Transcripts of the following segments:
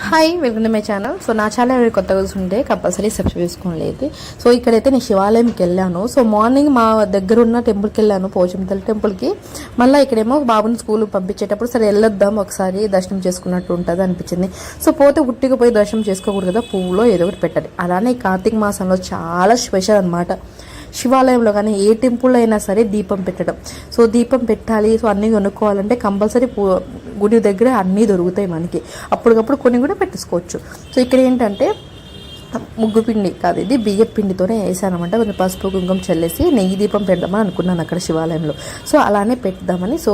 Hi, welcome to my channel. So నా channel ఎవరు కొత్తగా చూస్తుంటే కంపల్సరీ సబ్స్క్రైబ్ చేసుకోలేదు. సో ఇక్కడైతే నేను శివాలయంకి వెళ్ళాను. సో మార్నింగ్ మా దగ్గర ఉన్న టెంపుల్కి వెళ్ళాను, పోచంతల్లి టెంపుల్కి. మళ్ళీ ఇక్కడేమో బాబుని స్కూల్కి పంపించేటప్పుడు సరే వెళ్ళొద్దాం, ఒకసారి దర్శనం చేసుకున్నట్టు ఉంటుంది అనిపించింది. సో పోతే ఉట్టిగా పోయి దర్శనం చేసుకోకూడదు కదా, పువ్వులో ఏదో ఒకటి పెట్టాలి. అలానే కార్తీక మాసంలో చాలా స్పెషల్ అనమాట. శివాలయంలో కానీ ఏ టెంపుల్లో అయినా సరే దీపం పెట్టడం. సో దీపం పెట్టాలి, సో అన్నీ కొనుక్కోవాలంటే కంపల్సరీ గుడి దగ్గర అన్నీ దొరుకుతాయి మనకి. అప్పటికప్పుడు కొన్ని కూడా పెట్టేసుకోవచ్చు. సో ఇక్కడ ఏంటంటే ముగ్గు పిండి కాదు, ఇది బియ్యం పిండితోనే వేసానమాట. కొంచెం పసుపు కుంకుమ చల్లేసి నెయ్యి దీపం పెడదామని అనుకున్నాను అక్కడ శివాలయంలో. సో అలానే పెడదామని, సో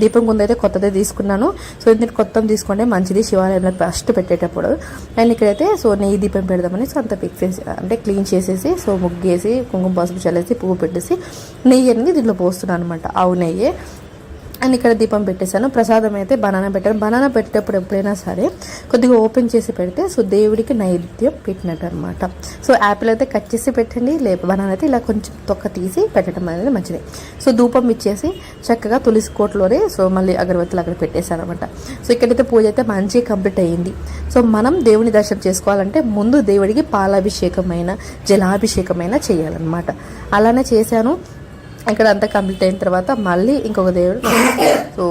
దీపం కుంద అయితే కొత్తదే తీసుకున్నాను. సో ఇందులో కొత్తది తీసుకుంటే మంచిది శివాలయంలో ఫస్ట్ పెట్టేటప్పుడు. అండ్ ఇక్కడైతే సో నెయ్యి దీపం పెడదామని సో అంత ఫిక్స్ చేసి అంటే క్లీన్ చేసేసి సో ముగ్గేసి కుంకుమ పసుపు చల్లేసి పువ్వు పెట్టేసి నెయ్యి అనేది దీంట్లో పోస్తున్నాను అనమాట, ఆవు నెయ్యి. అండ్ ఇక్కడ దీపం పెట్టేశాను. ప్రసాదం అయితే బనానా పెట్టాను. బనానా పెట్టేటప్పుడు ఎప్పుడైనా సరే కొద్దిగా ఓపెన్ చేసి పెడితే సో దేవుడికి నైవేద్యం పెట్టినట్టు అనమాట. సో యాపిల్ అయితే కట్ చేసి పెట్టండి, లేదు బనానా అయితే ఇలా కొంచెం తొక్క తీసి పెట్టడం అనేది మంచిది. సో ధూపం ఇచ్చేసి చక్కగా తులసి కోటలోనే సో మళ్ళీ అగరబత్తులు అక్కడ పెట్టేశాను అనమాట. సో ఇక్కడైతే పూజ అయితే మంచిగా కంప్లీట్ అయ్యింది. సో మనం దేవుని దర్శనం చేసుకోవాలంటే ముందు దేవుడికి పాలాభిషేకమైన జలాభిషేకమైన చేయాలన్నమాట. అలానే చేశాను. ఇక్కడ అంతా కంప్లీట్ అయిన తర్వాత మళ్ళీ ఇంకొక దేవుడు, సో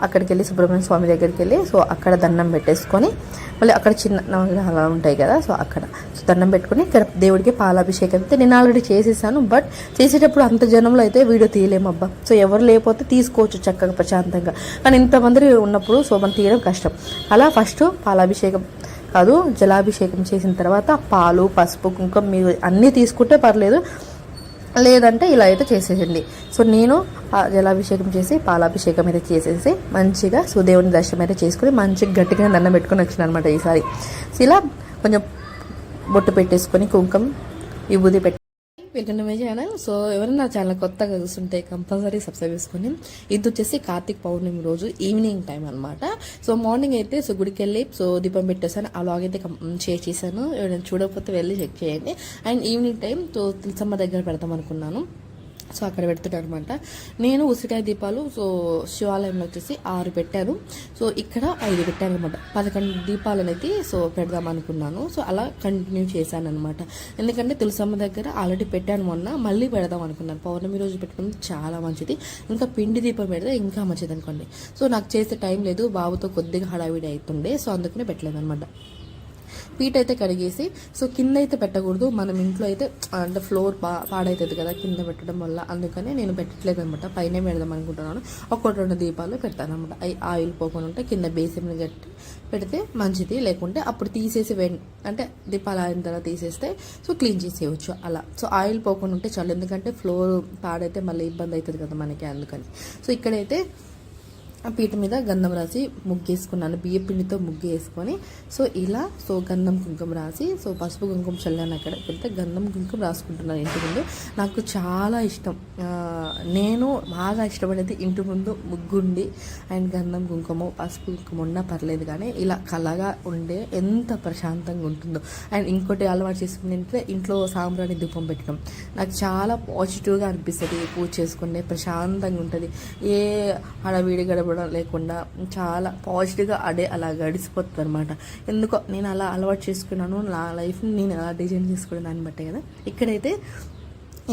అక్కడికి వెళ్ళి సుబ్రహ్మణ్య స్వామి దగ్గరికి వెళ్ళి సో అక్కడ దండం పెట్టేసుకొని మళ్ళీ అక్కడ చిన్న అలా ఉంటాయి కదా, సో అక్కడ సో దండం పెట్టుకొని ఇక్కడ దేవుడికి పాలాభిషేకం అయితే నేను ఆల్రెడీ చేసేసాను. బట్ చేసేటప్పుడు అంత జనంలో అయితే వీడియో తీయలేమబ్బా. సో ఎవరు లేకపోతే తీసుకోవచ్చు చక్కగా ప్రశాంతంగా, కానీ ఇంతమంది ఉన్నప్పుడు సో మనం తీయడం కష్టం. అలా ఫస్ట్ పాలాభిషేకం కాదు జలాభిషేకం చేసిన తర్వాత పాలు పసుపు కుంకుమ మీరు అన్నీ తీసుకుంటే పర్లేదు, లేదంటే ఇలా అయితే చేసేసండి. సో నేను జలాభిషేకం చేసి పాలాభిషేకం అయితే చేసేసి మంచిగా సో దేవుని దర్శనం అయితే చేసుకుని మంచిగా గట్టిగా దండం పెట్టుకొని వచ్చిన అనమాట ఈసారి. సో ఇలా కొంచెం బొట్టు పెట్టేసుకొని కుంకుమ విభూది పెట్టి welcome to my channel. So ఎవరైనా నా ఛానల్ కొత్తగా చూస్తుంటే కంపల్సరీ సబ్స్క్రైబ్ చేసుకొని. ఇది వచ్చేసి కార్తీక పౌర్ణమి రోజు ఈవినింగ్ టైం అనమాట. సో మార్నింగ్ అయితే సో గుడికి వెళ్ళి సో దీపం పెట్టేసాను, అలాగైతే షేర్ చేశాను. ఎవరైనా చూడకపోతే వెళ్ళి చెక్ చేయండి. And evening time so Tulasamma దగ్గర పెడతాం అనుకున్నాను, సో అక్కడ పెడుతున్నాను అనమాట. నేను ఉసిరికాయ దీపాలు సో శివాలయంలో వచ్చేసి 6 పెట్టాను. సో ఇక్కడ 5 పెట్టాను అనమాట. 11 దీపాలను అయితే సో పెడదాం అనుకున్నాను. సో అలా కంటిన్యూ చేశాను అనమాట. ఎందుకంటే తులసమ్మ దగ్గర ఆల్రెడీ పెట్టాను మొన్న, మళ్ళీ పెడదాం అనుకున్నాను. పౌర్ణమి రోజు పెట్టుకుని చాలా మంచిది, ఇంకా పిండి దీపం పెడితే ఇంకా మంచిది అనుకోండి. సో నాకు చేసే టైం లేదు, బాబుతో కొద్దిగా హడావిడి అవుతుండే, సో అందుకనే పెట్టలేదు అనమాట. పీట అయితే కడిగేసి సో కింద అయితే పెట్టకూడదు, మనం ఇంట్లో అయితే అంటే ఫ్లోర్ పాడవుతుంది కదా కింద పెట్టడం వల్ల, అందుకనే నేను పెట్టట్లేదు అనమాట. పైన పెడదాం అనుకుంటున్నాను. 1-2 దీపాలు పెడతాను అనమాట. ఆయిల్ పోకుండా ఉంటే కింద బేసిన్ గట్టి పెడితే మంచిది, లేకుంటే అప్పుడు తీసేసి అంటే దీపాలు అయిన తర్వాత తీసేస్తే సో క్లీన్ చేసేయచ్చు అలా. సో ఆయిల్ పోకుండా ఉంటే చాలు, ఎందుకంటే ఫ్లోర్ పాడైతే మళ్ళీ ఇబ్బంది అవుతుంది కదా మనకి, అందుకని. సో ఇక్కడైతే ఆ పీట మీద గంధం రాసి ముగ్గేసుకున్నాను, బియ్య పిండితో ముగ్గు వేసుకొని. సో ఇలా సో గంధం కుంకుమ రాసి సో పసుపు కుంకుమ చల్లాను. అక్కడ వెళ్తే గంధం కుంకుమ రాసుకుంటున్నాను ఇంటి ముందు. నాకు చాలా ఇష్టం, నేను బాగా ఇష్టపడేది ఇంటి ముందు ముగ్గుండి అండ్ గంధం కుంకుమ పసుపు కుంకుమ ఉన్నా పర్లేదు, కానీ ఇలా కళగా ఉండే ఎంత ప్రశాంతంగా ఉంటుందో. అండ్ ఇంకోటి అలవాటు చేసుకుని ఇంట్లో సాంబ్రాణి దీపం పెట్టడం నాకు చాలా పాజిటివ్గా అనిపిస్తుంది. పూజ చేసుకునే ప్రశాంతంగా ఉంటుంది, ఏ హడావిడి గడప లేకుండా చాలా పాజిటివ్గా అలా గడిచిపోతుంది అనమాట. ఎందుకో నేను అలా అలవాటు చేసుకున్నాను, నా లైఫ్ని నేను అలా డిజైన్ చేసుకునే దాన్ని బట్టే కదా. ఇక్కడైతే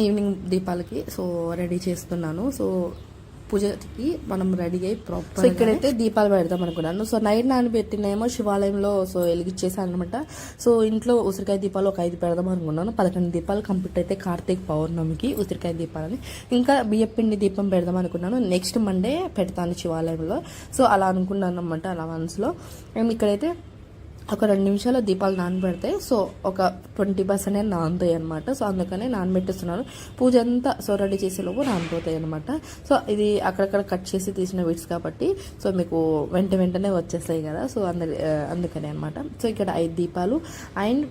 ఈవినింగ్ దీపాలకి సో రెడీ చేస్తున్నాను. సో పూజకి మనం రెడీ అయ్యి ప్రాపర్. సో ఇక్కడైతే దీపాలు పెడదాం అనుకున్నాను. సో నైట్ నానబెట్టినేమో శివాలయంలో సో వెలిగించేసాను అనమాట. సో ఇంట్లో ఉసిరికాయ దీపాలు ఒక 5 పెడదాం అనుకున్నాను. 11 దీపాలు కంప్లీట్ అయితే కార్తీక పౌర్ణమికి ఉసిరికాయ దీపాలని. ఇంకా బియ్యపిండి దీపం పెడదాం అనుకున్నాను, నెక్స్ట్ మండే పెడతాను శివాలయంలో. సో అలా అనుకున్నాను అనమాట, అలా మనసులో. అండ్ ఇక్కడైతే ఒక 2 నిమిషాలు దీపాలు నానబెడతాయి, సో ఒక 20% నానుతాయి అనమాట. సో అందుకనే నానబెట్టేస్తున్నాను. పూజ అంతా సో రెడీ చేసేలోపు నానిపోతాయి అనమాట. సో ఇది అక్కడక్కడ కట్ చేసి తీసిన వీడ్స్ కాబట్టి సో మీకు వెంటనే వచ్చేస్తాయి కదా, సో అందుకనే అనమాట. సో ఇక్కడ 5 దీపాలు అండ్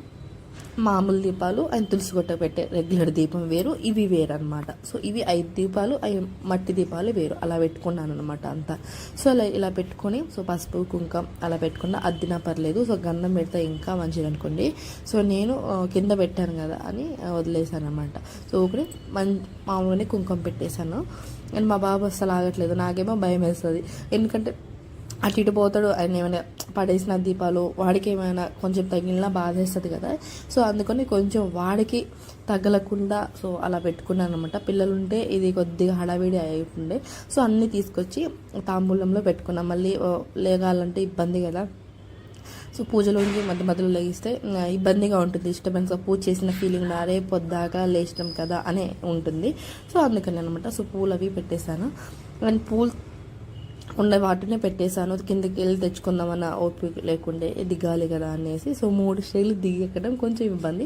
మామూలు దీపాలు అండ్ తులసి కొట్ట పెట్టే రెగ్యులర్ దీపం వేరు, ఇవి వేరు అనమాట. సో ఇవి 5 దీపాలు, మట్టి దీపాలు వేరు, అలా పెట్టుకున్నాను అనమాట అంతా. సో ఇలా పెట్టుకొని సో పసుపు కుంకుమ అలా పెట్టుకున్నా అద్దినా పర్లేదు. సో గంధం పెడితే ఇంకా మంచిది అనుకోండి. సో నేను కింద పెట్టాను కదా అని వదిలేసాను అనమాట. సో ఒకటి మామూలుగానే కుంకుమ పెట్టేశాను. అండ్ మా బాబు అసలు ఆగట్లేదు, నాకేమో భయం వేస్తుంది. ఎందుకంటే అటు ఇటు పోతాడు. ఆయన ఏమైనా పడేసిన దీపాలు వాడికి ఏమైనా కొంచెం తగిలినా బాధేస్తుంది కదా. సో అందుకని కొంచెం వాడికి తగలకుండా సో అలా పెట్టుకున్నాను అనమాట. పిల్లలు ఉంటే ఇది కొద్దిగా హడావిడి అయిపోతుండే. సో అన్నీ తీసుకొచ్చి తాంబూలంలో పెట్టుకున్నాం. మళ్ళీ లేగాలంటే ఇబ్బంది కదా. సో పూజలోంచి మధ్య మధ్యలో లేగిస్తే ఇబ్బందిగా ఉంటుంది. డిస్టర్బెన్స్ పూజ చేసిన ఫీలింగ్ అరే పొద్దాకా లేచినాం కదా అనే ఉంటుంది. సో అందుకని అనమాట. సో పూలు అవి పెట్టేశాను. అండ్ పూలు ఉన్న వాటినే పెట్టేశాను. కిందకి వెళ్ళి తెచ్చుకుందామన్న ఓపిక లేకుండే దిగాలి కదా అనేసి. సో 3 స్టైలు దిగెక్కడం కొంచెం ఇబ్బంది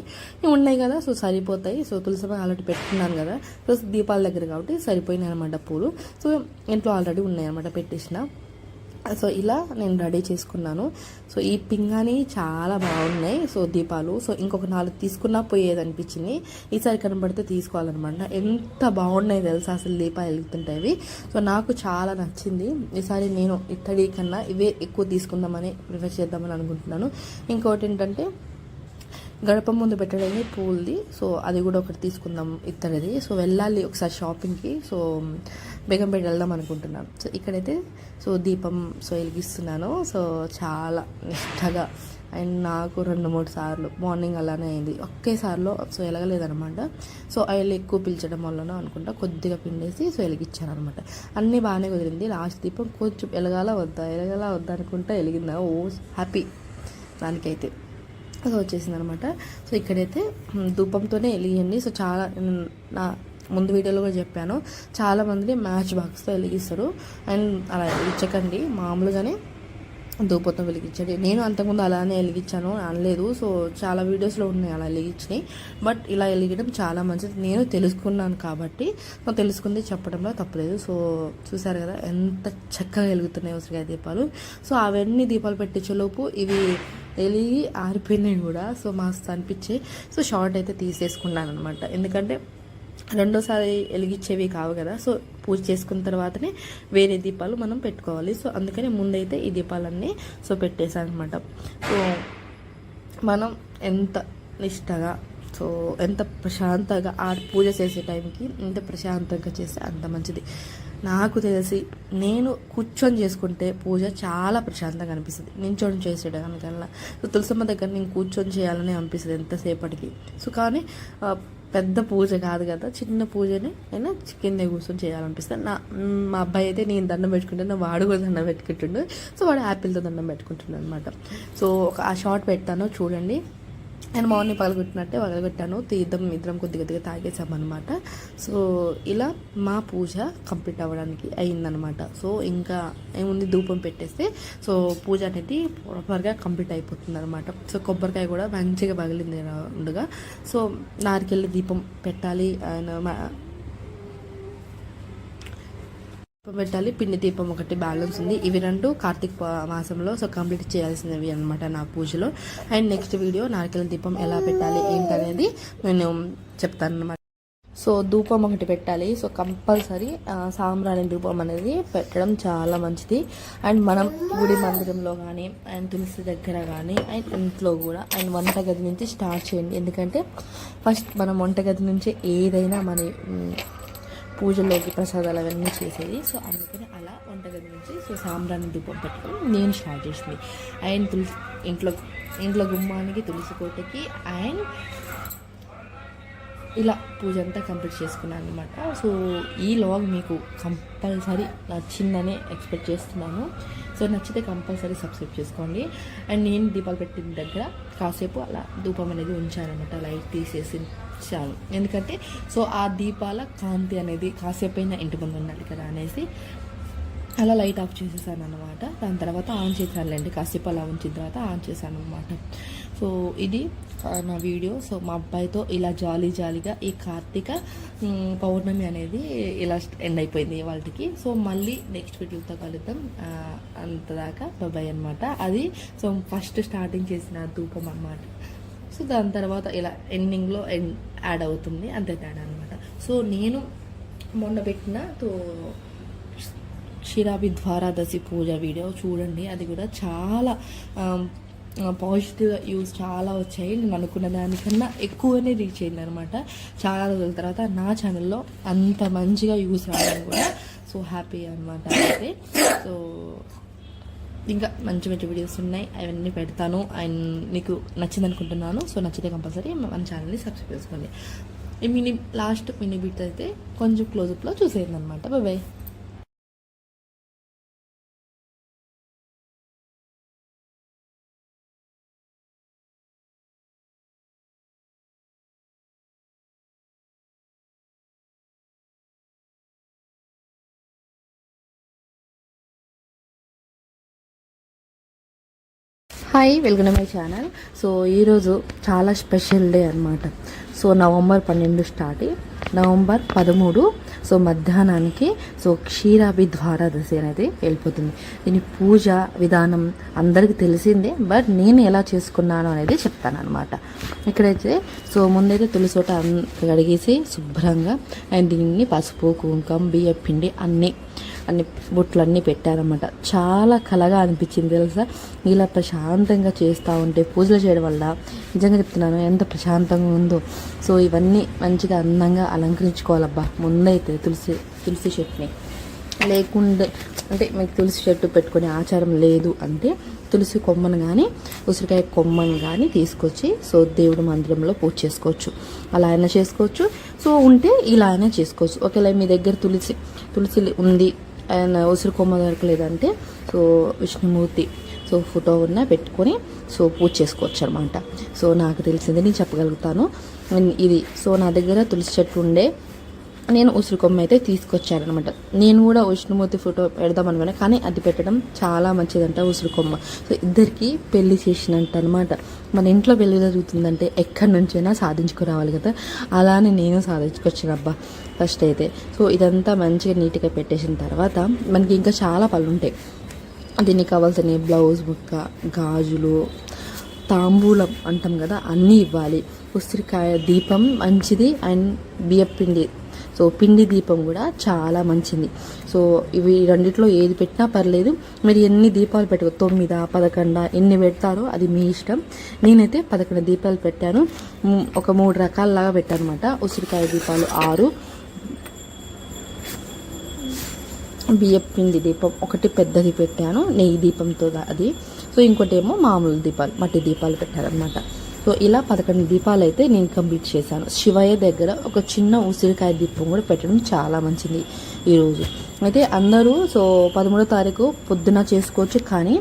ఉన్నాయి కదా. సో సరిపోతాయి. సో తులసిమాల ఆల్రెడీ పెట్టుకున్నాను కదా. సో దీపాల దగ్గర కాబట్టి సరిపోయినాయి అనమాట పూలు. సో ఇంట్లో ఆల్రెడీ ఉన్నాయి అనమాట పెట్టేసిన. సో ఇలా నేను రెడీ చేసుకున్నాను. సో ఈ పింగాణి చాలా బాగున్నాయి. సో దీపాలు సో ఇంకొక 4 తీసుకున్నా పోయేది అనిపించింది. ఈసారి కనబడితే తీసుకోవాలన్నమాట. ఎంత బాగున్నాయి తెలుసా అసలు దీపాలు వెలుగుతుంటాయి. సో నాకు చాలా నచ్చింది. ఈసారి నేను ఇత్తడి కన్నా ఇవే ఎక్కువ తీసుకుందామని ప్రిఫర్ చేద్దామని అనుకుంటున్నాను. ఇంకోటి ఏంటంటే గడప ముందు పెట్టడానికి పూల్ది. సో అది కూడా ఒకటి తీసుకుందాం ఇత్తడిది. సో వెళ్ళాలి ఒకసారి షాపింగ్కి. సో బేగంపేట వెళ్దాం అనుకుంటున్నాను. సో ఇక్కడైతే సో దీపం సో వెలిగిస్తున్నాను. సో చాలా నిష్టగా అండ్ నాకు 2-3 సార్లు మార్నింగ్ అలానే అయింది. ఒకేసారిలో సో ఎలగలేదనమాట. సో ఆయిల్ ఎక్కువ పిలిచడం వల్లనో అనుకుంటా కొద్దిగా పిండేసి సో వెలిగించాను అనమాట. అన్నీ బాగానే కుదిరింది. లాస్ట్ దీపం కొంచెం ఎలగాల వద్దా అనుకుంటా వెలిగిందా. ఓ హ్యాపీ దానికైతే. సో వచ్చేసింది అనమాట. సో ఇక్కడైతే ధూపంతోనే వెలిగండి. సో చాలా నా ముందు వీడియోలో కూడా చెప్పాను, చాలామంది మ్యాచ్ బాక్స్తో వెలిగిస్తారు. అండ్ అలా వెలిగించకండి, మామూలుగానే ధూపంతో వెలిగించండి. నేను అంతకుముందు అలానే వెలిగించాను అనలేదు. సో చాలా వీడియోస్లో ఉన్నాయి అలా వెలిగించినాయి. బట్ ఇలా వెలిగడం చాలా మంచిది. నేను తెలుసుకున్నాను కాబట్టి తెలుసుకుంది చెప్పడంలో తప్పలేదు. సో చూసారు కదా ఎంత చక్కగా వెలుగుతున్నాయి ఉసిరికాయ దీపాలు. సో అవన్నీ దీపాలు పెట్టించేలోపు ఇవి వెలిగి ఆరిపోయినాయి కూడా. సో మస్తు అనిపించాయి. సో షార్ట్ అయితే తీసేసుకున్నాను అనమాట. ఎందుకంటే రెండోసారి వెలిగించేవి కావు కదా. సో పూజ చేసుకున్న తర్వాతనే వేరే దీపాలు మనం పెట్టుకోవాలి. సో అందుకని ముందైతే ఈ దీపాలన్నీ సో పెట్టేశాను అనమాట. సో మనం ఎంత నిష్టగా సో ఎంత ప్రశాంతంగా ఆ పూజ చేసే టైంకి ఎంత ప్రశాంతంగా చేస్తే అంత మంచిది. నాకు తెలిసి నేను కూర్చొని చేసుకుంటే పూజ చాలా ప్రశాంతంగా అనిపిస్తుంది నించొని చేసేదానికల్లా. సో తులసమ్మ దగ్గర నేను కూర్చొని చేయాలని అనిపిస్తుంది ఎంతసేపటికి. సో కానీ పెద్ద పూజ కాదు కదా, చిన్న పూజనే అయినా కింద కూర్చొని చేయాలనిపిస్తుంది. మా అబ్బాయి అయితే నేను దండం పెట్టుకుంటే వాడు కూడా దండం పెట్టుకుంటుండు. సో వాడు యాపిల్తో దండం పెట్టుకుంటున్నాడు అనమాట. సో ఆ షార్ట్ పెడతాను చూడండి. నేను మార్నింగ్ పగలగొట్టాను. తీర్థం ఇద్దరం కొద్దిగా తాగేసామన్నమాట. సో ఇలా మా పూజ కంప్లీట్ అవ్వడానికి అయిందనమాట. సో ఇంకా ఏముంది, ధూపం పెట్టేస్తే సో పూజ అనేది ప్రాపర్గా కంప్లీట్ అయిపోతుంది అనమాట. సో కొబ్బరికాయ కూడా మంచిగా పగిలింది ఉండగా. సో నారికెళ్ళి దీపం పెట్టాలి, పెట్టాలి. పిండి దీపం ఒకటి బ్యాలెన్స్ ఉంది. ఇవి 2 కార్తీక మాసంలో సో కంప్లీట్ చేయాల్సినవి అనమాట నా పూజలో. అండ్ నెక్స్ట్ వీడియో నారికెల దీపం ఎలా పెట్టాలి ఏంటనేది నేను చెప్తాను అనమాట. సో ధూపం ఒకటి పెట్టాలి. సో కంపల్సరీ సాంబ్రాణి ధూపం అనేది పెట్టడం చాలా మంచిది. అండ్ మనం గుడి మందిరంలో కానీ అండ్ తులసి దగ్గర కానీ అండ్ ఇంట్లో కూడా అండ్ వంటగది నుంచి స్టార్ట్ చేయండి. ఎందుకంటే ఫస్ట్ మనం వంటగది నుంచి ఏదైనా మన పూజలోకి ప్రసాదాలు అవన్నీ చేసేది. సో అందుకని అలా వంటగది నుంచి సో సాంబ్రాణి ధూపం పెట్టుకొని నేను స్టార్ట్ చేసింది. అండ్ తులసి ఇంట్లో గుమ్మానికి, తులసి కోటకి అండ్ ఇలా పూజ అంతా కంప్లీట్ చేసుకున్నాను అనమాట. సో ఈ లాగ్ మీకు కంపల్సరీ నచ్చిందని ఎక్స్పెక్ట్ చేస్తున్నాను. సో నచ్చితే కంపల్సరీ సబ్స్క్రైబ్ చేసుకోండి. అండ్ నేను దీపాలు పెట్టిన దగ్గర కాసేపు అలా ధూపం అనేది ఉంచానమాట, లైట్ తీసేసి చాలు. ఎందుకంటే సో ఆ దీపాల కాంతి అనేది కాసేపు అయినా ఇంటి ముందు ఉండాలి కదా అనేసి అలా లైట్ ఆఫ్ చేసేసాను అనమాట. దాని తర్వాత ఆన్ చేశానులేండి, కాసేపు అలా ఉంచిన తర్వాత ఆన్ చేశాను అనమాట. సో ఇది నా వీడియో. సో మా అబ్బాయితో ఇలా జాలీగా ఈ కార్తీక పౌర్ణమి అనేది ఇలా ఎండ్ అయిపోయింది వాళ్ళకి. సో మళ్ళీ నెక్స్ట్ వీడియోతో కలుద్దాం. అంతదాకా బాయ్ అనమాట. అది సో ఫస్ట్ స్టార్టింగ్ చేసిన ధూపం అనమాట. సో దాని తర్వాత ఇలా ఎండింగ్లో యాడ్ అవుతుంది, అంతే తేడా అనమాట. సో నేను మొన్న పెట్టిన క్షీరాబ్ది ద్వాదశి పూజ వీడియో చూడండి. అది కూడా చాలా పాజిటివ్ యూస్ చాలా వచ్చాయి. నేను అనుకున్న దానికన్నా ఎక్కువనే రీచ్ అయింది అనమాట. చాలా రోజుల తర్వాత నా ఛానల్లో అంత మంచిగా యూస్ రావడం కూడా సో హ్యాపీ అనమాట. అయితే సో ఇంకా మంచి మంచి వీడియోస్ ఉన్నాయి, అవన్నీ పెడతాను. అండ్ నీకు నచ్చింది అనుకుంటున్నాను. సో నచ్చితే కంపల్సరీ మన ఛానల్ని సబ్స్క్రైబ్ చేసుకోండి. ఈ లాస్ట్ మినీ బిట్ అయితే కొంచెం క్లోజప్లో చూసేయండి అనమాట. Bye. Hi, welcome to my channel. So ఈరోజు చాలా స్పెషల్ డే అనమాట. So November 12 start, November 13 so మధ్యాహ్నానికి సో క్షీరాభి ద్వారాదశి అనేది వెళ్ళిపోతుంది. దీని పూజ విధానం అందరికీ తెలిసిందే, బట్ నేను ఎలా చేసుకున్నాను అనేది చెప్తాను అనమాట. ఇక్కడైతే సో ముందైతే తులసోట కడిగేసి శుభ్రంగా అండ్ దీన్ని పసుపు కుంకుమ బియ్య పిండి అన్నీ బొట్లన్నీ పెట్టారన్నమాట. చాలా కలగా అనిపించింది తెలుసా. ఇలా ప్రశాంతంగా చేస్తూ ఉంటే పూజలు చేయడం వల్ల నిజంగా చెప్తున్నాను ఎంత ప్రశాంతంగా ఉందో. సో ఇవన్నీ మంచిగా అందంగా అలంకరించుకోవాలబ్బా. ముందైతే తులసి చెట్టుని లేకుండే అంటే మీకు తులసి చెట్టు పెట్టుకునే ఆచారం లేదు అంటే తులసి కొమ్మను కానీ ఉసిరికాయ కొమ్మను కానీ తీసుకొచ్చి సో దేవుడి మందిరంలో పూజ చేసుకోవచ్చు. అలా అయినా చేసుకోవచ్చు. సో ఉంటే ఇలా అయినా చేసుకోవచ్చు. ఒకవేళ మీ దగ్గర తులసి ఉంది అండ్ ఉసిరి కొమ్మ దొరకలేదంటే సో విష్ణుమూర్తి సో ఫోటో ఉన్న పెట్టుకొని సో పూజ చేసుకోవచ్చు అనమాట. సో నాకు తెలిసింది నేను చెప్పగలుగుతాను. ఇది సో నా దగ్గర తులసి చెట్టు ఉండే నేను ఉసిరి కొమ్మ అయితే తీసుకొచ్చానమాట. నేను కూడా విష్ణుమూర్తి ఫోటో పెడదాం అనుకున్నా, కానీ అది పెట్టడం చాలా మంచిదంట ఉసిరి కొమ్మ. సో ఇద్దరికి పెళ్లి చేసినట్టు అనమాట. మన ఇంట్లో పెళ్లి జరుగుతుందంటే ఎక్కడి నుంచైనా సాధించుకురావాలి కదా, అలానే నేను సాధించుకొచ్చానబ్బా ఫస్ట్ అయితే. సో ఇదంతా మంచిగా నీట్గా పెట్టేసిన తర్వాత మనకి ఇంకా చాలా పనులు ఉంటాయి. దీనికి కావాల్సిన బ్లౌజ్ ముక్క, గాజులు, తాంబూలం అంటాం కదా, అన్నీ ఇవ్వాలి. ఉసిరికాయ దీపం మంచిది అండ్ బియ్యపిండి సో పిండి దీపం కూడా చాలా మంచిది. సో ఇవి రెండిట్లో ఏది పెట్టినా పర్లేదు. మీరు ఎన్ని దీపాలు పెట్టుకో, 9, 11 ఎన్ని పెడతారో అది మీ ఇష్టం. నేనైతే 11 దీపాలు పెట్టాను. ఒక 3 రకాలలాగా పెట్టాను అనమాట. ఉసిరికాయ దీపాలు 6, బియ్యపిండి దీపం ఒకటి పెద్దది పెట్టాను, నెయ్యి దీపంతో అది. సో ఇంకోటి ఏమో మామూలు దీపాలు, మట్టి దీపాలు పెట్టారనమాట. సో ఇలా 11 దీపాలు అయితే నేను కంప్లీట్ చేశాను. శివయ్య దగ్గర ఒక చిన్న ఉసిరికాయ దీపం కూడా పెట్టడం చాలా మంచిది ఈరోజు. అయితే అందరూ సో 13వ తారీఖు పొద్దున చేసుకోవచ్చు, కానీ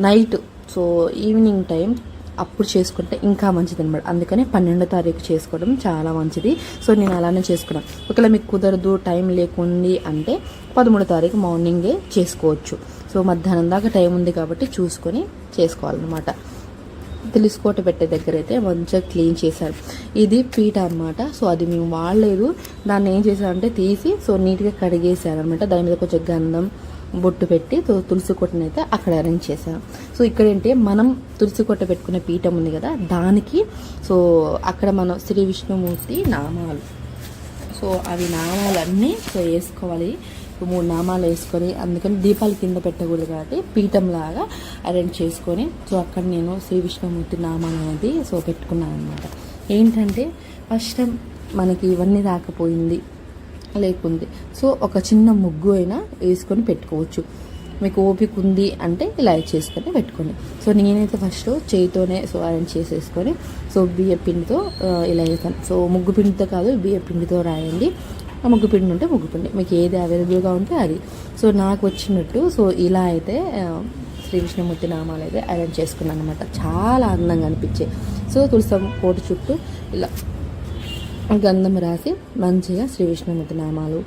నైట్ సో ఈవినింగ్ టైం అప్పుడు చేసుకుంటే ఇంకా మంచిది అనమాట. అందుకని 12వ తారీఖు చేసుకోవడం చాలా మంచిది. సో నేను అలానే చేసుకున్నాను. ఒకవేళ మీకు కుదరదు, టైం లేకుంది అంటే 13వ తారీఖు మార్నింగే చేసుకోవచ్చు. సో మధ్యాహ్నం దాకా టైం ఉంది కాబట్టి చూసుకొని చేసుకోవాలన్నమాట. తెలుసుకోట పెట్టే దగ్గర అయితే మంచిగా క్లీన్ చేశారు. ఇది పీట అనమాట. సో అది మేము వాడలేదు. దాన్ని ఏం చేశారంటే తీసి సో నీట్గా కడిగేసారు అనమాట. దాని మీద కొంచెం గంధం బొట్టు పెట్టి తులసి కొట్టని అయితే అక్కడ అరేంజ్ చేశాను. సో ఇక్కడ ఏంటి, మనం తులసి కొట్ట పెట్టుకునే పీఠం ఉంది కదా, దానికి సో అక్కడ మనం శ్రీ విష్ణుమూర్తి నామాలు, సో అవి నామాలన్నీ సో వేసుకోవాలి. 3 నామాలు వేసుకొని, అందుకని దీపాలు కింద పెట్టకూడదు కాబట్టి పీఠంలాగా అరేంజ్ చేసుకొని సో అక్కడ నేను శ్రీ విష్ణుమూర్తి నామాలు అనేది సో పెట్టుకున్నాను అనమాట. ఏంటంటే ఫస్ట్ టైం మనకి ఇవన్నీ రాకపోయింది లేకుంది సో ఒక చిన్న ముగ్గు అయినా వేసుకొని పెట్టుకోవచ్చు. మీకు ఓపిక ఉంది అంటే ఇలా చేసుకొని పెట్టుకోండి. సో నేనైతే ఫస్ట్ చేయితోనే సో అరేంజ్ చేసేసుకొని సో బియ్య పిండితో ఇలా వేసాను. సో ముగ్గు పిండితో కాదు, బియ్య పిండితో రాయండి. ముగ్గు పిండి ఉంటే ముగ్గు పిండి, మీకు ఏది అవైలబుల్గా ఉంటే అది. సో నాకు వచ్చినట్టు సో ఇలా అయితే శ్రీ విష్ణుమూర్తి నామాలు అయితే అరేంజ్ చేసుకున్నాను అనమాట. చాలా అందంగా అనిపించాయి. సో తులసి కోటి చుట్టూ ఇలా గంధం రాసి మంచిగా శ్రీ విష్ణుమూర్తి నామాలు,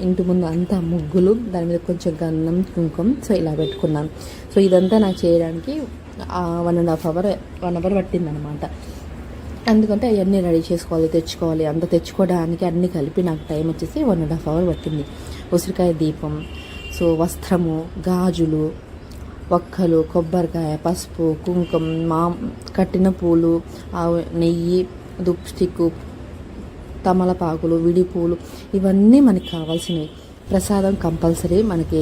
ఇంటి ముందు అంతా ముగ్గులు, దాని మీద కొంచెం గంధం కుంకుమ సో ఇలా పెట్టుకున్నాను. సో ఇదంతా నాకు చేయడానికి 1.5 అవర్ పట్టిందనమాట. ఎందుకంటే అవన్నీ రెడీ చేసుకోవాలి, తెచ్చుకోవాలి. అంత తెచ్చుకోవడానికి అన్నీ కలిపి నాకు టైం వచ్చేసి 1.5 అవర్ పట్టింది. ఉసిరికాయ దీపం, సో వస్త్రము, గాజులు, వక్కలు, కొబ్బరికాయ, పసుపు, కుంకుమ, కట్టిన పూలు, నెయ్యి, దుప్ స్టిక్కు, తమలపాకులు, విడి పూలు, ఇవన్నీ మనకి కావాల్సినవి. ప్రసాదం కంపల్సరీ మనకి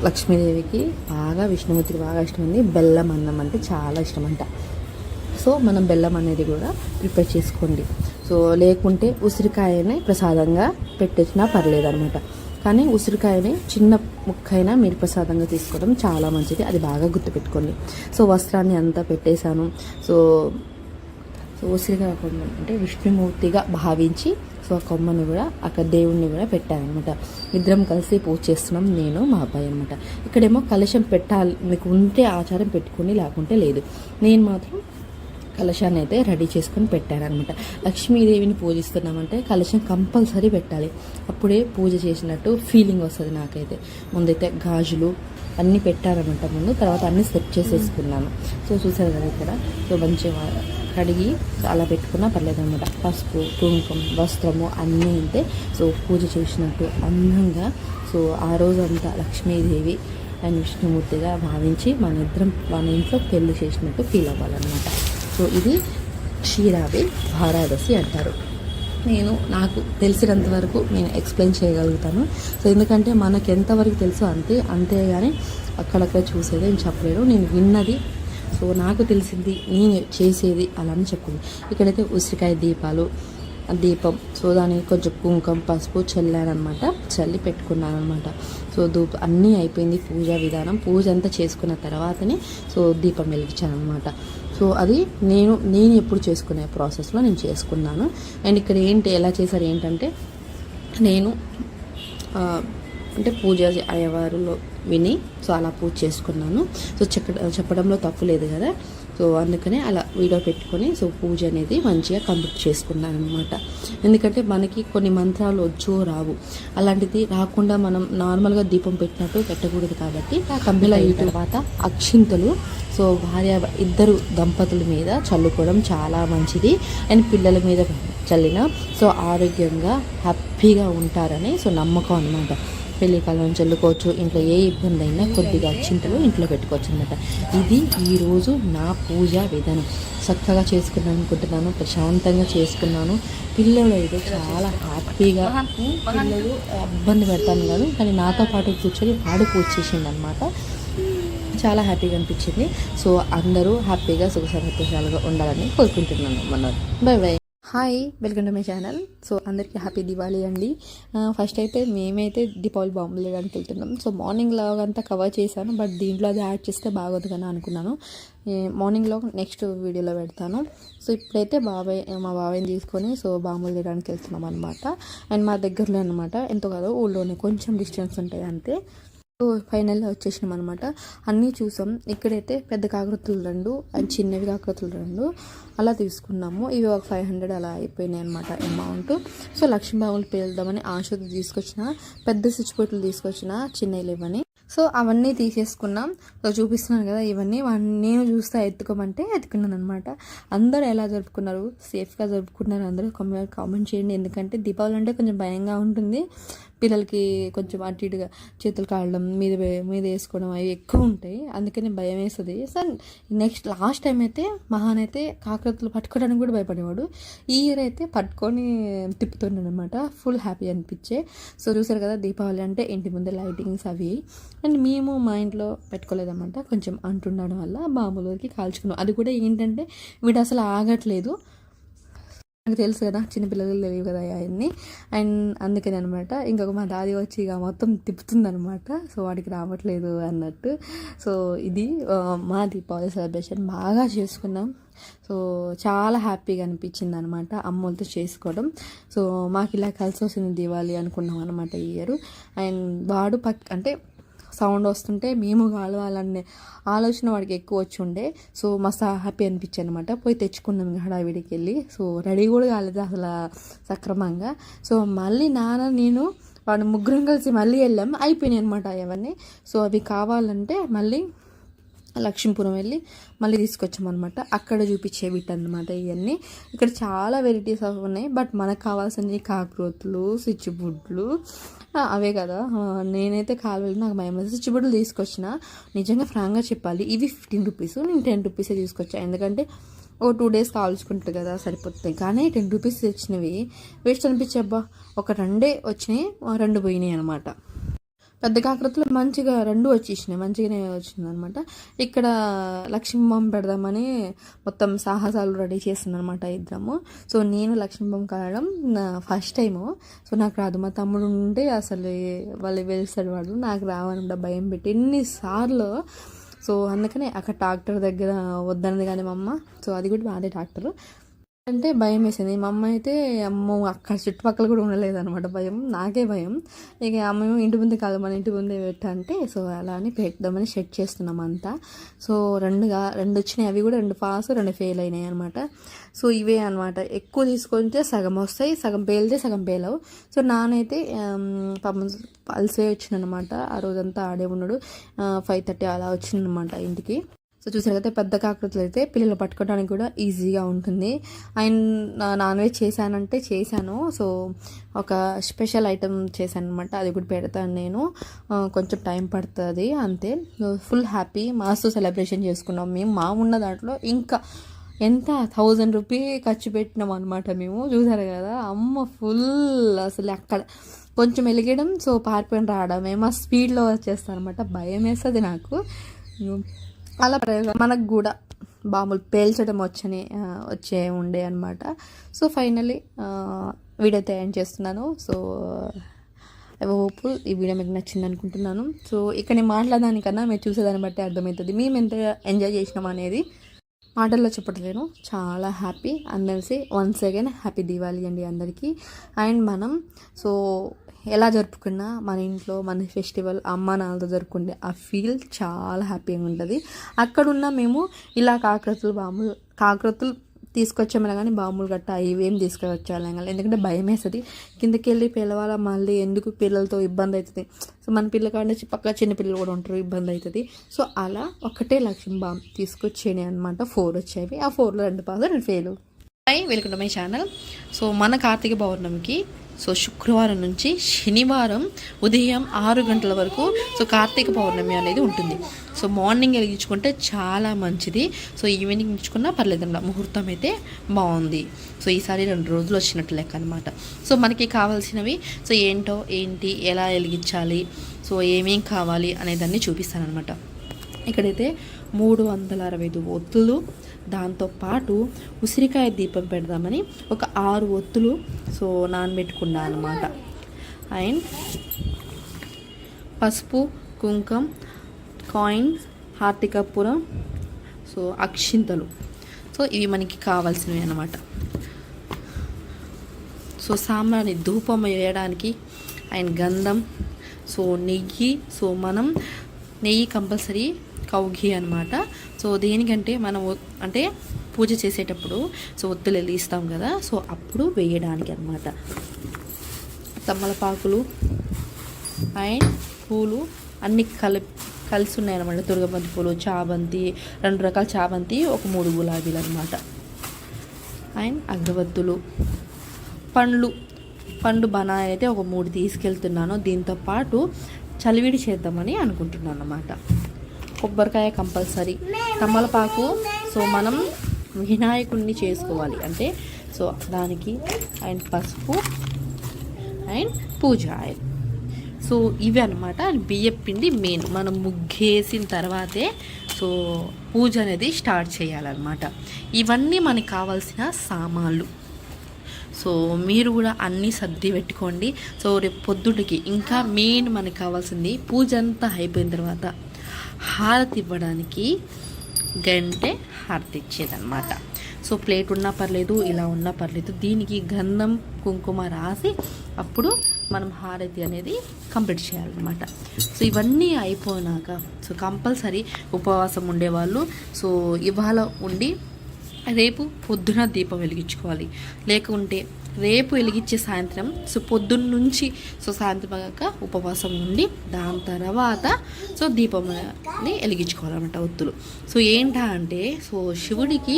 లక్ష్మీదేవికి బాగా, విష్ణుమూర్తికి బాగా ఇష్టమైంది బెల్లం అన్నం అంటే చాలా ఇష్టమంట. సో మనం బెల్లం అనేది కూడా ప్రిపేర్ చేసుకోండి. సో లేకుంటే ఉసిరికాయని ప్రసాదంగా పెట్టేసినా పర్లేదనమాట. కానీ ఉసిరికాయని చిన్న ముక్కైనా మీరు ప్రసాదంగా తీసుకోవడం చాలా మంచిది, అది బాగా గుర్తుపెట్టుకోండి. సో వస్త్రాన్ని అంతా పెట్టేశాను. సో ఉసిరికాయ కొమ్మ అంటే విష్ణుమూర్తిగా భావించి సో ఆ కొమ్మను కూడా అక్కడ దేవుణ్ణి కూడా పెట్టానమాట. ఇద్దరం కలిసి పూజ చేస్తున్నాం, నేను మా అబ్బాయి అనమాట. ఇక్కడేమో కలశం పెట్టాలి, మీకు ఉంటే ఆచారం పెట్టుకుని లేకుంటే లేదు. నేను మాత్రం కలశాన్ని అయితే రెడీ చేసుకొని పెట్టారనమాట. లక్ష్మీదేవిని పూజిస్తున్నామంటే కలశం కంపల్సరీ పెట్టాలి, అప్పుడే పూజ చేసినట్టు ఫీలింగ్ వస్తుంది నాకైతే. ముందైతే గాజులు అన్నీ పెట్టారనమాట ముందు, తర్వాత అన్నీ సెట్ చేసేసుకున్నాను. సో చూసారు కదా ఇక్కడ. సో మంచిగా కడిగి అలా పెట్టుకున్నా పర్లేదన్నమాట. పసుపు, కుంకుమ, వస్త్రము అన్నీ ఉంటే సో పూజ చేసినట్టు అందంగా. సో ఆ రోజంతా లక్ష్మీదేవి అండ్ విష్ణుమూర్తిగా భావించి మన ఇంట్లో పెళ్లి చేసినట్టు ఫీల్ అవ్వాలన్నమాట. సో ఇది క్షీరాబ్ది ద్వాదశి అంటారు. నాకు తెలిసినంత వరకు నేను ఎక్స్ప్లెయిన్ చేయగలుగుతాను. సో ఎందుకంటే మనకు ఎంతవరకు తెలుసో అంతేగాని అక్కడక్కడ చూసేది నేను చెప్పలేను. నేను విన్నది, సో నాకు తెలిసింది, నేను చేసేది అలానే చెప్పింది. ఇక్కడైతే ఉసిరికాయ దీపం, సో దానికి కొంచెం కుంకుమ, పసుపు చల్లానమాట, చల్లి పెట్టుకున్నాను అనమాట. సో అన్నీ అయిపోయింది పూజా విధానం. పూజ అంతా చేసుకున్న తర్వాతనే సో దీపం వెలిగించాను అనమాట. సో అది నేను ఎప్పుడు చేసుకునే ప్రాసెస్లో నేను చేసుకున్నాను. అండ్ ఇక్కడ ఎలా చేశారు ఏంటంటే, నేను అంటే పూజ అయ్యవారులో విని సో అలా పూజ చేసుకున్నాను. సో చెప్పడంలో తప్పు లేదు కదా. సో అందుకనే అలా వీడియో పెట్టుకొని సో పూజ అనేది మంచిగా కంప్లీట్ చేసుకున్నాను అనమాట. ఎందుకంటే మనకి కొన్ని మంత్రాలు వచ్చో రావు, అలాంటిది రాకుండా మనం నార్మల్గా దీపం పెట్టినట్టు పెట్టకూడదు. కాబట్టి ఆ కంపెనీలో అయిన తర్వాత అక్షింతలు సో ఇద్దరు దంపతుల మీద చల్లుకోవడం చాలా మంచిది. అండ్ పిల్లల మీద చల్లిన సో ఆరోగ్యంగా హ్యాపీగా ఉంటారని సో నమ్మకం అనమాట. పెళ్లి కాలం చల్లుకోవచ్చు, ఇంట్లో ఏ ఇబ్బంది అయినా కొద్దిగా చింతలు ఇంట్లో పెట్టుకోవచ్చు అనమాట. ఇది ఈరోజు నా పూజా విధానం. చక్కగా చేసుకున్నాను అనుకుంటున్నాను, ప్రశాంతంగా చేసుకున్నాను. పిల్లలు అయితే చాలా హ్యాపీగా, పిల్లలు ఇబ్బంది పెడతాను కాదు కానీ నాతో పాటు కూర్చొని వాడు పూజ చేసిండు అనమాట. చాలా హ్యాపీగా అనిపించింది. సో అందరూ హ్యాపీగా సుఖ సంతోషాలుగా ఉండాలని కోరుకుంటున్నాను. By by. Hi, welcome to my channel. So అందరికీ హ్యాపీ దివాళీ అండి. ఫస్ట్ అయితే మేమైతే దీపావళి బాంబులు వేయడానికి వెళ్తున్నాం. సో మార్నింగ్ లాగ్ అంతా కవర్ చేశాను, బట్ దీంట్లో అది యాడ్ చేస్తే బాగోదు కానీ అనుకున్నాను. మార్నింగ్ లాగ్ నెక్స్ట్ వీడియోలో పెడతాను. సో ఇప్పుడైతే మా బాబాయ్ని తీసుకొని సో బాంబులు వేయడానికి వెళ్తున్నాం అనమాట. అండ్ మా దగ్గరలో అనమాట, ఎంతో కాదు ఊళ్ళోనే కొంచెం డిస్టెన్స్ ఉంటాయి అంతే. సో ఫైనల్గా వచ్చేసినాం అనమాట. అన్నీ చూసాం. ఇక్కడైతే పెద్ద కాకరొత్తులు 2 అండ్ చిన్నవి కాకరొత్తులు 2 అలా తీసుకున్నాము. ఇవి ఒక 500 అలా అయిపోయినాయి అనమాట అమౌంట్. సో లక్ష్మీబాబులు పేలుద్దామని ఆశతో తీసుకొచ్చిన పెద్ద స్విచ్ బోర్డులు తీసుకొచ్చిన చిన్నవి ఇవన్నీ. సో అవన్నీ తీసేసుకున్నాం. సో చూపిస్తున్నాను కదా, ఇవన్నీ నేను చూస్తా ఎత్తుకోమంటే ఎత్తుకున్నాను అనమాట. అందరూ ఎలా జరుపుకున్నారు, సేఫ్గా జరుపుకున్నారు అందరూ కామెంట్ చేయండి. ఎందుకంటే దీపావళి అంటే కొంచెం భయంగా ఉంటుంది. పిల్లలకి కొంచెం అటు ఇటుగా చేతులు కాళ్ళడం మీద వేసుకోవడం అవి ఎక్కువ ఉంటాయి, అందుకని భయం వేస్తుంది. సో లాస్ట్ టైం అయితే మహానైతే కాకరత్తులు పట్టుకోవడానికి కూడా భయపడేవాడు. ఈ ఇయర్ అయితే పట్టుకొని తిప్పుతున్నాడు అనమాట. ఫుల్ హ్యాపీ అనిపించే. సో చూసారు కదా, దీపావళి అంటే ఇంటి ముందు లైటింగ్స్ అవి. అండ్ మేము మా ఇంట్లో పెట్టుకోలేదన్నమాట, కొంచెం అంటుండడం వల్ల బాంబులకి కాల్చుకున్నాం. అది కూడా ఏంటంటే వీడు అసలు ఆగట్లేదు. నాకు తెలుసు కదా, చిన్నపిల్లలు తెలియదు కదా అవన్నీ. అండ్ అందుకని అనమాట ఇంకొక మా దాది వచ్చి ఇక మొత్తం తిప్పుతుందనమాట. సో వాడికి రావట్లేదు అన్నట్టు. సో ఇది మా దీపావళి సెలబ్రేషన్ బాగా చేసుకున్నాం. సో చాలా హ్యాపీగా అనిపించింది అనమాట అమ్మలతో చేసుకోవడం. సో మాకు ఇలా కలిసి వస్తుంది దివాళీ అనుకున్నాం అనమాట ఈ ఇయర్. అండ్ వాడు అంటే సౌండ్ వస్తుంటే మేము కాలవాలనే ఆలోచన వాడికి ఎక్కువ వచ్చి ఉండే. సో మస్తు హ్యాపీ అనిపించింది అనమాట. పోయి తెచ్చుకున్నాం హడావిడికి వెళ్ళి. సో రెడీ కూడా కాలేదు అసలు సక్రమంగా. సో మళ్ళీ నేను వాడు ముగ్గురం కలిసి మళ్ళీ వెళ్ళాం. అయిపోయినాయి అనమాట అవన్నీ. సో అవి కావాలంటే మళ్ళీ లక్ష్మీపురం వెళ్ళి మళ్ళీ తీసుకొచ్చామన్నమాట. అక్కడ చూపించే వీటన్నమాట ఇవన్నీ. ఇక్కడ చాలా వెరైటీస్ అవి ఉన్నాయి, బట్ మనకు కావాల్సినవి కాకరొత్తులు, స్విచ్బుడ్లు అవే కదా. నేనైతే కాలువలు నాకు భయం లేదు. స్విచ్బుడ్లు తీసుకొచ్చిన, నిజంగా ఫ్రాంక్గా చెప్పాలి ఇవి 15 రూపీస్, నేను 10 రూపీసే తీసుకొచ్చాను. ఎందుకంటే ఓ 2 డేస్ కాల్చుకుంటుంది కదా, సరిపోతుంది. కానీ 10 రూపీస్ తెచ్చినవి వేస్ట్ అనిపించబ్బా. ఒక 2 వచ్చినాయి, 2 పోయినాయి అనమాట. పెద్ద కాకరత్తులు మంచిగా రెండు వచ్చేసినాయి, మంచిగానే వచ్చిందనమాట. ఇక్కడ లక్ష్మీబొమ్మ పెడదామని మొత్తం సాహసాలు రెడీ చేస్తుందనమాట ఇద్దరము. సో నేను లక్ష్మీబొమ్మ కావడం ఫస్ట్ టైము. సో నాకు రాదు, మా తమ్ముడు ఉంటే అసలు వాళ్ళు వెళ్తాడు, వాడు నాకు రావడం భయం పెట్టి ఎన్నిసార్లు. సో అందుకనే అక్కడ ట్రాక్టర్ దగ్గర వద్దన్నది కానీ మా అమ్మ. సో అది కూడా వాడే ట్రాక్టర్ అంటే భయం వేసింది. మా అమ్మ అయితే అమ్మో అక్కడ చుట్టుపక్కల కూడా ఉండలేదన్నమాట, భయం, నాకే భయం. ఇక అమ్మ ఇంటి ముందే కాదు మన ఇంటి ముందే పెట్టంటే సో అలా అని పెడదామని సెట్ చేస్తున్నాం అంతా. సో రెండు వచ్చినాయి, అవి కూడా 2 పాస్ 2 ఫెయిల్ అయినాయి అనమాట. సో ఇవే అనమాట, ఎక్కువ తీసుకుంటే సగం వస్తాయి, సగం పేలితే సగం పేలవు. సో నానైతే పాపం అలసే వచ్చిందనమాట, ఆ రోజంతా ఆడే ఉన్నాడు. 5:30 అలా వచ్చిందనమాట ఇంటికి. సో చూసారు కదా, పెద్ద కాకరత్తులు అయితే పిల్లలు పట్టుకోవడానికి కూడా ఈజీగా ఉంటుంది. అండ్ నాన్ వెజ్ చేశానంటే చేశాను. సో ఒక స్పెషల్ ఐటెం చేశాను అనమాట, అది కూడా పెడతాను నేను, కొంచెం టైం పడుతుంది అంతే. ఫుల్ హ్యాపీ మాస్తో సెలబ్రేషన్ చేసుకున్నాం మేము. మా ఉన్న దాంట్లో ఇంకా ఎంత 1000 రూపీ ఖర్చు పెట్టినాం అనమాట మేము. చూసారు కదా, అమ్మ ఫుల్ అసలు అక్కడ కొంచెం వెలిగడం సో పారిపోయిన రావడం ఏమో స్పీడ్లో వచ్చేస్తాను అనమాట, భయం వేస్తుంది నాకు. అలా ప్రయోగం మనకు కూడా బాంబులు పేల్చడం వచ్చే ఉండే అనమాట. సో ఫైనలీ వీడియో తయారు చేస్తున్నాను. సో హోప్ ఈ వీడియో మీకు నచ్చింది అనుకుంటున్నాను. సో ఇక్కడ నేను మాట్లాడడానికన్నా మీరు చూసేదాన్ని బట్టి అర్థమవుతుంది మేము ఎంత ఎంజాయ్ చేసినాం అనేది. మాటల్లో చెప్పట్లేను, చాలా హ్యాపీ అందరిసి. వన్స్ అగైన్ హ్యాపీ దీవాలి అండి అందరికీ. అండ్ మనం సో ఎలా జరుపుకున్నా మన ఇంట్లో మన ఫెస్టివల్ అమ్మ నాన్నతో జరుపుకుంటే ఆ ఫీల్ చాలా హ్యాపీగా ఉంటుంది. అక్కడున్న మేము ఇలా కాకరత్తులు తీసుకొచ్చామని కానీ బాంబులు గట్ట ఇవేం తీసుకొచ్చాలి, ఎందుకంటే భయం వేస్తుంది. కిందకి వెళ్ళి పిల్లవాళ్ళ మళ్ళీ ఎందుకు పిల్లలతో ఇబ్బంది అవుతుంది. సో మన పిల్లకాడ పక్క చిన్న పిల్లలు కూడా ఉంటారు, ఇబ్బంది అవుతుంది. సో అలా ఒకటే లక్ష్యం బాంబు తీసుకొచ్చేనే అనమాట. 4 వచ్చేవి, ఆ 4లో 2 pass 2 fail. Welcome to my channel. So మన కార్తీక పౌర్ణమికి సో శుక్రవారం నుంచి శనివారం ఉదయం 6 గంటల వరకు సో కార్తీక పౌర్ణమి అనేది ఉంటుంది. సో మార్నింగ్ వెలిగించుకుంటే చాలా మంచిది. సో ఈవినింగ్ ఇచ్చుకున్నా పర్లేదన్నమాట, ముహూర్తం అయితే బాగుంది. సో ఈసారి 2 రోజులు వచ్చినట్టు లెక్క అనమాట. సో మనకి కావాల్సినవి సో ఏంటి ఎలా వెలిగించాలి, సో ఏమేం కావాలి అనేదాన్ని చూపిస్తాను అనమాట. ఇక్కడైతే 365 ఒత్తులు, దాంతోపాటు ఉసిరికాయ దీపం పెడదామని ఒక 6 ఒత్తులు సో నానబెట్టుకున్నా అనమాట. అండ్ పసుపు, కుంకం, కాయిన్స్, హారతి కర్పూరం, సో అక్షింతలు, సో ఇవి మనకి కావాల్సినవి అన్నమాట. సో సాంబ్రాణి ధూపం వేయడానికి అండ్ గంధం, సో నెయ్యి. సో మనం నెయ్యి కంపల్సరీ కౌ ఘీ అనమాట. సో దేనికంటే మనం అంటే పూజ చేసేటప్పుడు సో ఒత్తులు వెలిగిస్తాం కదా, సో అప్పుడు వేయడానికి అనమాట. తమలపాకులు అండ్ పూలు అన్నీ కలిసి ఉన్నాయన్నమాట. దుర్గబంతి పూలు, చాబంతి, 2 రకాల చాబంతి, ఒక 3 గులాబీలు అనమాట. అండ్ అగరబత్తులు, పండు బనానా అయితే ఒక 3 తీసుకెళ్తున్నాను. దీంతోపాటు చలివిడి చేద్దామని అనుకుంటున్నాను అన్నమాట. కొబ్బరికాయ కంపల్సరీ, తమలపాకు. సో మనం వినాయకుడిని చేసుకోవాలి అంటే సో దానికి అండ్ పసుపు అండ్ పూజ ఆయిల్. సో ఇవి అనమాట. బియ్యం పిండి మెయిన్, మనం ముగ్గేసిన తర్వాతే సో పూజ అనేది స్టార్ట్ చేయాలన్నమాట. ఇవన్నీ మనకి కావాల్సిన సామాన్లు. సో మీరు కూడా అన్నీ సర్ది పెట్టుకోండి. సో రేపు పొద్దుటికి ఇంకా మెయిన్ మనకు కావాల్సింది పూజ అంతా అయిపోయిన తర్వాత హారతి ఇవ్వడానికి గంటే హారతి ఇచ్చేదన్నమాట. సో ప్లేట్ ఉన్నా పర్లేదు, ఇలా ఉన్నా పర్లేదు, దీనికి గంధం కుంకుమ రాసి అప్పుడు మనం హారతి అనేది కంప్లీట్ చేయాలన్నమాట. సో ఇవన్నీ అయిపోయినాక సో కంపల్సరీ ఉపవాసం ఉండేవాళ్ళు సో ఇవాళ ఉండి రేపు పొద్దున దీపం వెలిగించుకోవాలి. లేకుంటే రేపు వెలిగించే సాయంత్రం సో పొద్దున్న నుంచి సో సాయంత్రం దాకా ఉపవాసం ఉండి దాని తర్వాత సో దీపాన్ని వెలిగించుకోవాలన్నమాట ఒత్తులు. సో ఏంటా అంటే సో శివుడికి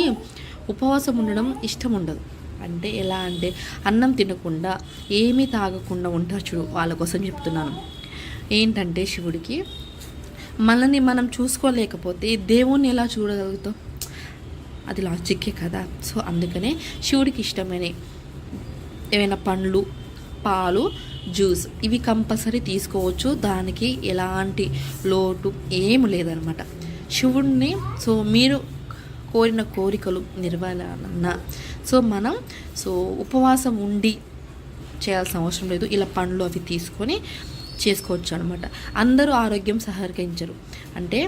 ఉపవాసం ఉండడం ఇష్టం ఉండదు. అంటే ఎలా అంటే అన్నం తినకుండా ఏమీ తాగకుండా ఉంటారు చూడు, వాళ్ళ కోసం చెప్తున్నాను. ఏంటంటే శివుడికి మనల్ని మనం చూసుకోలేకపోతే దేవుణ్ణి ఎలా చూడగలుగుతాం, అది లాజిక్కే కదా. సో అందుకనే శివుడికి ఇష్టమైన ఏమైనా పండ్లు, పాలు, జ్యూస్ ఇవి కంపల్సరీ తీసుకోవచ్చు. దానికి ఎలాంటి లోటు ఏమి లేదనమాట. శివుణ్ణి సో మీరు కోరిన కోరికలు నెరవేరాలన్నా సో మనం ఉపవాసం ఉండి చేయాల్సిన అవసరం లేదు. ఇలా పండ్లు అవి తీసుకొని చేసుకోవచ్చు అనమాట. అందరూ ఆరోగ్యం సహకరించరు. అంటే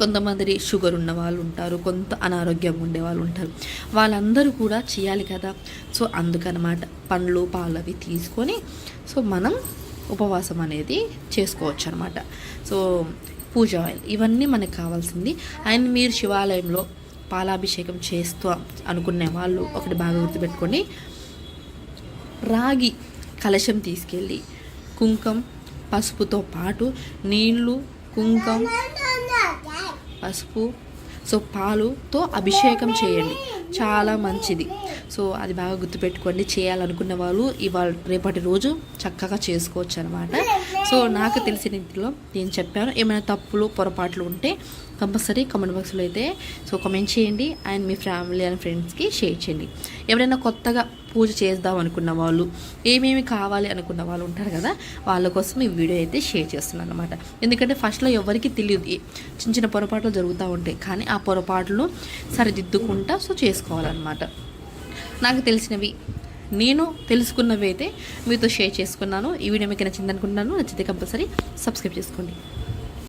కొంతమంది షుగర్ ఉన్న వాళ్ళు ఉంటారు, కొంత అనారోగ్యంగా ఉండే వాళ్ళు ఉంటారు. వాళ్ళందరూ కూడా చేయాలి కదా. సో అందుకనమాట పండ్లు పాలు అవి తీసుకొని సో మనం ఉపవాసం అనేది చేసుకోవచ్చు అనమాట. సో పూజ ఆయిల్ ఇవన్నీ మనకు కావాల్సింది. అండ్ మీరు శివాలయంలో పాలాభిషేకం చేస్తూ అనుకునే వాళ్ళు ఒకటి బాగా గుర్తుపెట్టుకోండి. రాగి కలశం తీసుకెళ్ళి కుంకం పసుపుతో పాటు నీళ్ళు, కుంకం, పసుపు సో పాలుతో అభిషేకం చేయండి. చాలా మంచిది. సో అది బాగా గుర్తుపెట్టుకోండి. చేయాలనుకున్న వాళ్ళు ఇవాళ రేపటి రోజు చక్కగా చేసుకోవచ్చు అనమాట. సో నాకు తెలిసిన ఇంట్లో నేను చెప్పాను. ఏమైనా తప్పులు పొరపాట్లు ఉంటే కంపల్సరీ కామెంట్ బాక్స్లో అయితే సో కామెంట్ చేయండి. అండ్ మీ ఫ్యామిలీ అండ్ ఫ్రెండ్స్కి షేర్ చేయండి. ఎవరైనా కొత్తగా పూజ చేద్దాం అనుకున్న వాళ్ళు, ఏమేమి కావాలి అనుకున్న వాళ్ళు ఉంటారు కదా, వాళ్ళ కోసం ఈ వీడియో అయితే షేర్ చేస్తున్నాను అనమాట. ఎందుకంటే ఫస్ట్లో ఎవరికి తెలియదు, చిన్న చిన్న పొరపాట్లు జరుగుతూ ఉంటాయి. కానీ ఆ పొరపాట్లు సరిదిద్దుకుంటా సో చేసుకోవాలన్నమాట. నాకు తెలిసినవి నేను తెలుసుకున్నవి అయితే మీతో షేర్ చేసుకున్నాను. ఈ వీడియో మీకు నచ్చింది అనుకుంటున్నాను. నచ్చితే కంపల్సరీ సబ్స్క్రైబ్ చేసుకోండి.